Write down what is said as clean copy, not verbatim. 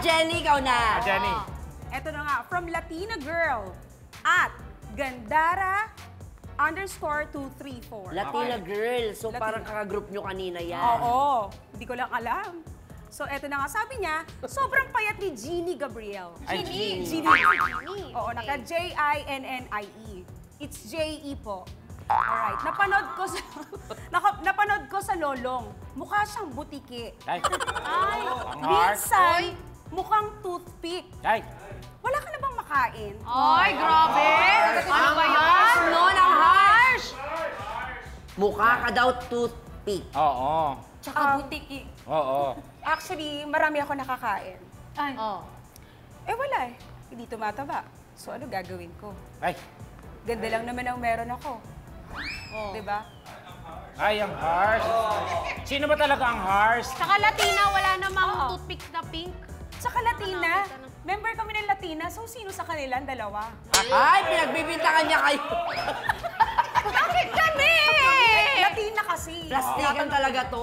Jenny, ikaw na. Jenny. Eto na nga, from Latina Girl at Gandara_234. Latina girl. So, parang kakagroup nyo kanina yan. Oo, hindi ko lang alam. So, eto na nga, sabi niya, sobrang payat ni Jeannie Gabriel. Ay, Jeannie. Oo, naka-Jinnie. It's J.E. po. Alright, napanood ko sa Lolong. Mukha siyang butiki. Ay. Ay, Ang harsh. minsan, mukhang toothpick. Ay. Wala ka na bang makain? Ay, grabe! Ano ba yan? No, ang harsh! Mukha ka daw toothpick. Oo. Tsaka butiki. Oo. Actually, marami ako nakakain. Ay. Eh, wala eh. Hindi tumataba. So, ano gagawin ko? Ay. Ganda lang naman ang meron ako. Diba? Ay, ang harsh. Sino ba talaga ang harsh? Saka Latina, wala namang Oo. toothpick na pink. Tsaka Latina. Member kami ng Latina, so sino sa kanila? Ang dalawa. Ay, pinagbibintangan niya kayo. Bakit kami? Latina kasi. Plastikan talaga to.